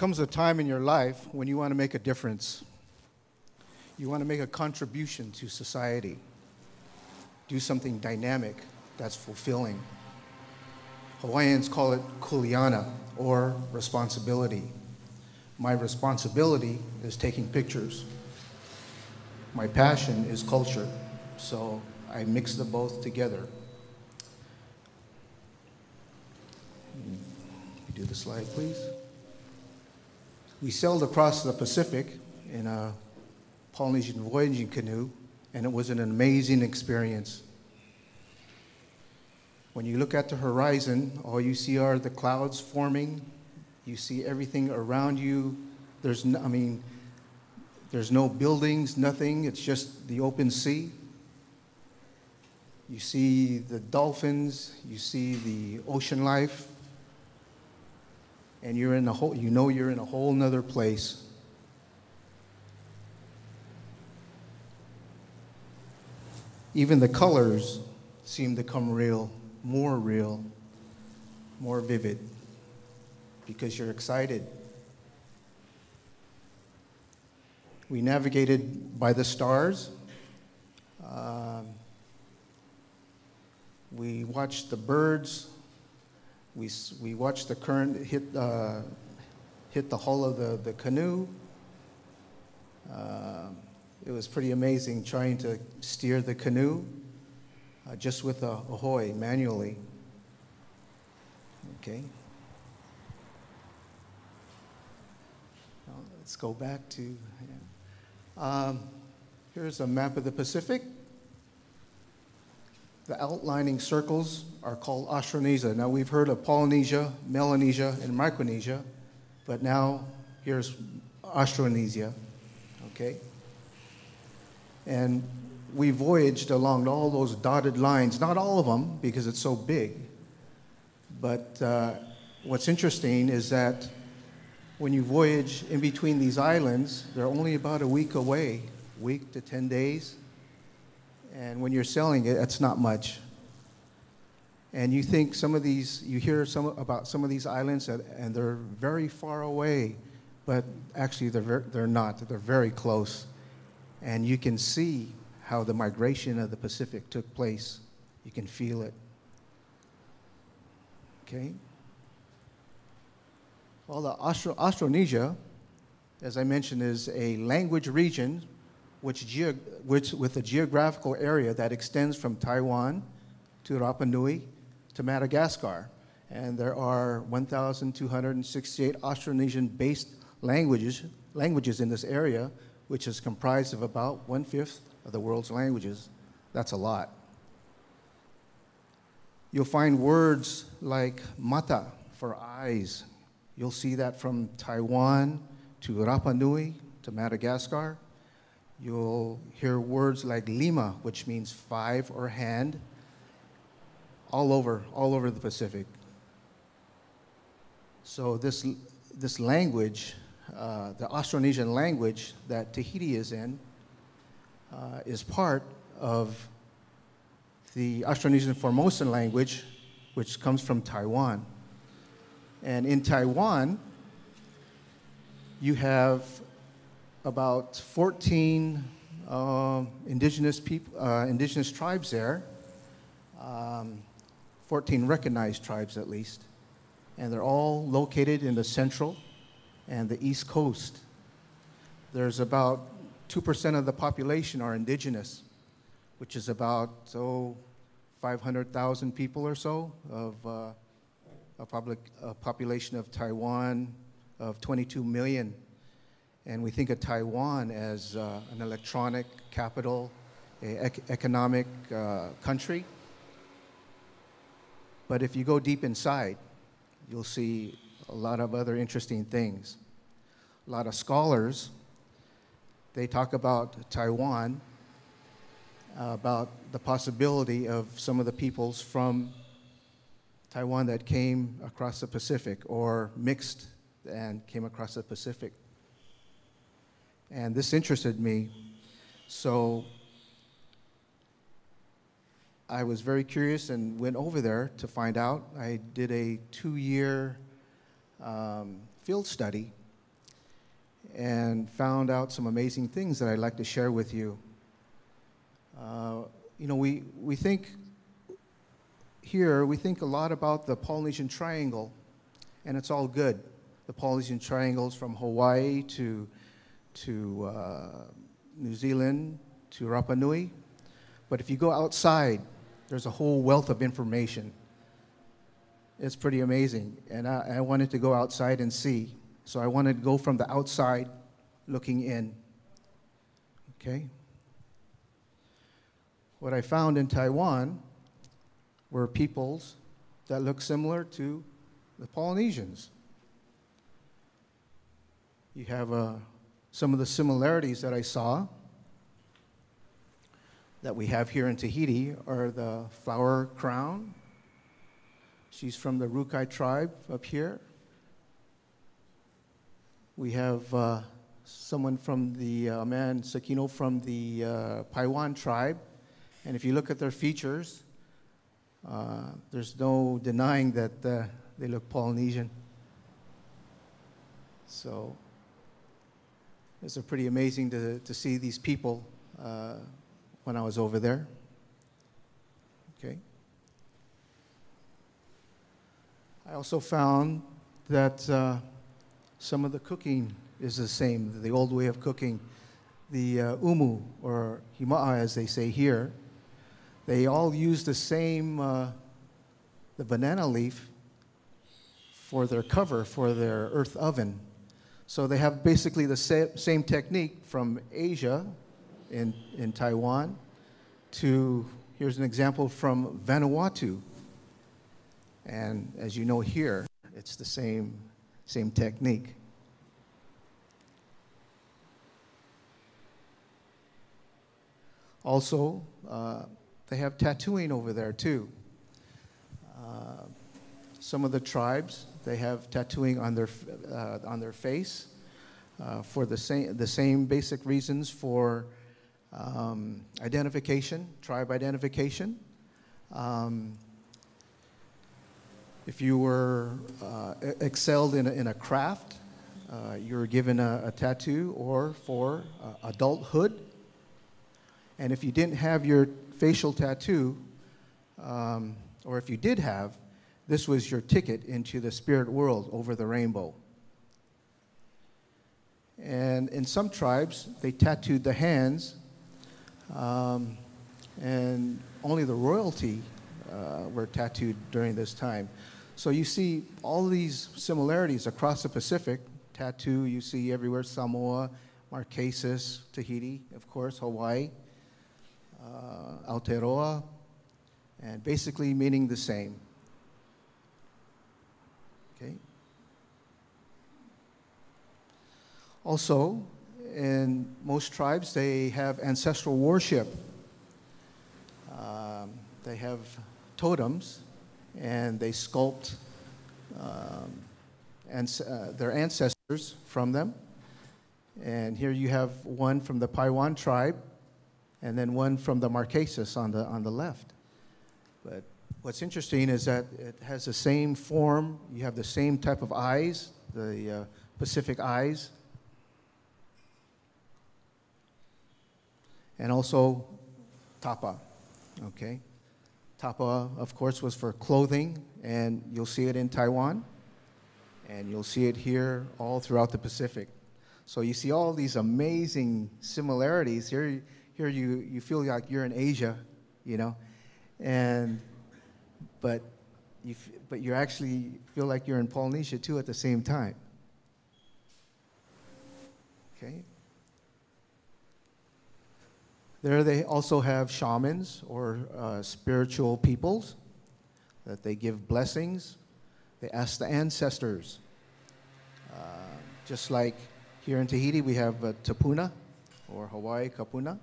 comes a time in your life when you want to make a difference. You want to make a contribution to society. Do something dynamic that's fulfilling. Hawaiians call it kuleana, or responsibility. My responsibility is taking pictures. My passion is culture, so I mix the both together. Do the slide, please. We sailed across the Pacific in a Polynesian voyaging canoe, and it was an amazing experience. When you look at the horizon, all you see are the clouds forming. You see everything around you. There's no buildings, nothing. It's just the open sea. You see the dolphins. You see the ocean life. And you're in you're in a whole nother place. Even the colors seem to come real, more vivid, because you're excited. We navigated by the stars. We watched the birds. We watched the current hit the hull of the canoe. It was pretty amazing trying to steer the canoe just with a hoy manually. Okay. Now let's go back to. Here's a map of the Pacific. The outlining circles are called Austronesia. Now we've heard of Polynesia, Melanesia, and Micronesia, but now here's Austronesia, okay? And we voyaged along all those dotted lines, not all of them because it's so big, but what's interesting is that when you voyage in between these islands, they're only about a week away, week to 10 days. And when you're sailing it, it's not much. And you think you hear about some of these islands and they're very far away, but actually they're not. They're very close. And you can see how the migration of the Pacific took place. You can feel it. Okay? Well, the Austronesia, as I mentioned, is a language region with a geographical area that extends from Taiwan to Rapa Nui to Madagascar. And there are 1,268 Austronesian-based languages in this area, which is comprised of about 1/5 of the world's languages. That's a lot. You'll find words like mata for eyes. You'll see that from Taiwan to Rapa Nui to Madagascar. You'll hear words like lima, which means 5 or hand, all over the Pacific. So this language, the Austronesian language that Tahiti is in, is part of the Austronesian Formosan language, which comes from Taiwan. And in Taiwan, you have about 14 indigenous tribes there, 14 recognized tribes at least, and they're all located in the central and the east coast. There's about 2% of the population are indigenous, which is about 500,000 people or so of a population of Taiwan of 22 million. And we think of Taiwan as an electronic capital, an economic country. But if you go deep inside, you'll see a lot of other interesting things. A lot of scholars, they talk about Taiwan, about the possibility of some of the peoples from Taiwan that came across the Pacific or mixed and came across the Pacific. And this interested me, so I was very curious and went over there to find out. I did a 2-year field study and found out some amazing things that I'd like to share with you. You know, we think here, we think a lot about the Polynesian Triangle, and it's all good. The Polynesian Triangles from Hawaii to New Zealand to Rapa Nui. But if you go outside, there's a whole wealth of information. It's pretty amazing. And I wanted to go outside and see. So I wanted to go from the outside looking in. Okay? What I found in Taiwan were peoples that look similar to the Polynesians. You have some of the similarities that I saw that we have here in Tahiti are the flower crown. She's from the Rukai tribe up here. We have someone from the man Sakino from the Paiwan tribe. And if you look at their features, there's no denying that they look Polynesian. So it's pretty amazing to see these people when I was over there. Okay. I also found that some of the cooking is the same, the old way of cooking. The umu, or hima'a as they say here, they all use the same, the banana leaf for their cover, for their earth oven. So they have basically the same technique from Asia in Taiwan to, here's an example from Vanuatu. And as you know here, it's the same technique. Also, they have tattooing over there too. Some of the tribes, they have tattooing on their face for the same basic reasons for identification, tribe identification. If you were excelled in a craft, you were given a tattoo or for adulthood. And if you didn't have your facial tattoo, or if you did have, this was your ticket into the spirit world over the rainbow. And in some tribes, they tattooed the hands, and only the royalty were tattooed during this time. So you see all these similarities across the Pacific. Tattoo you see everywhere: Samoa, Marquesas, Tahiti, of course, Hawaii, Aotearoa, and basically meaning the same. Okay. Also, in most tribes, they have ancestral worship. They have totems, and they sculpt their ancestors from them. And here you have one from the Paiwan tribe, and then one from the Marquesas on the left. But what's interesting is that it has the same form. You have the same type of eyes, the Pacific eyes. And also tapa, okay? Tapa, of course, was for clothing, and you'll see it in Taiwan, and you'll see it here all throughout the Pacific. So you see all these amazing similarities. Here you feel like you're in Asia, you know, but you actually feel like you're in Polynesia too at the same time. Okay. There they also have shamans or spiritual peoples that they give blessings. They ask the ancestors. Just like here in Tahiti, we have Tapuna, or Hawaii Kapuna.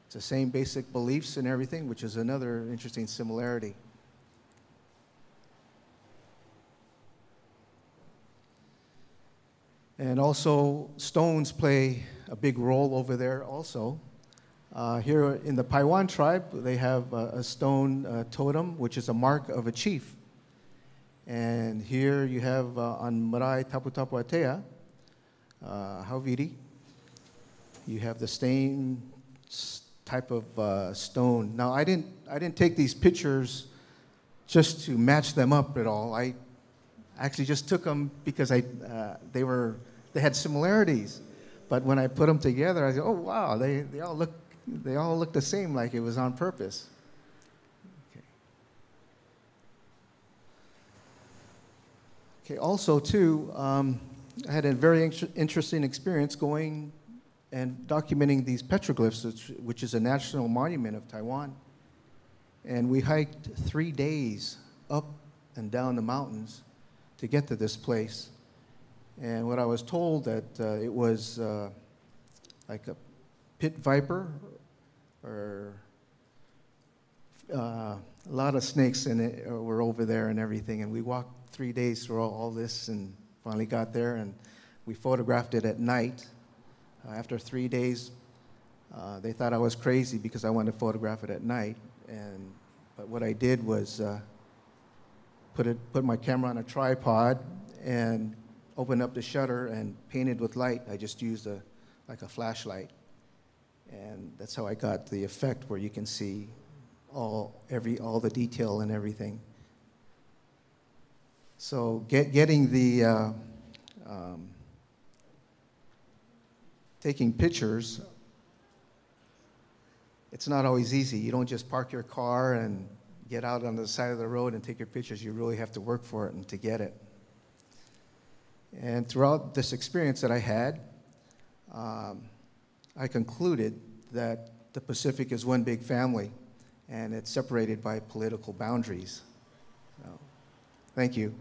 It's the same basic beliefs and everything, which is another interesting similarity. And also, stones play a big role over there also. Here in the Paiwan tribe, they have a stone totem, which is a mark of a chief. And here you have on Marae Tapu Tapu Atea, Hauviti. You have the same type of stone. Now, I didn't take these pictures just to match them up at all. I actually just took them because they had similarities. But when I put them together, I said, oh wow, they all look the same, like it was on purpose. Okay. Also, too, I had a very interesting experience going and documenting these petroglyphs, which is a national monument of Taiwan. And we hiked 3 days up and down the mountains to get to this place. And what I was told that it was like a pit viper, or a lot of snakes in it were over there and everything. And we walked 3 days through all this and finally got there, and we photographed it at night. After 3 days, they thought I was crazy because I wanted to photograph it at night. But what I did was put my camera on a tripod and opened up the shutter and painted with light. I just used like a flashlight. And that's how I got the effect where you can see all the detail and everything. So getting the taking pictures, it's not always easy. You don't just park your car and get out on the side of the road and take your pictures. You really have to work for it and to get it. And throughout this experience that I had, I concluded that the Pacific is one big family, and it's separated by political boundaries. So, thank you.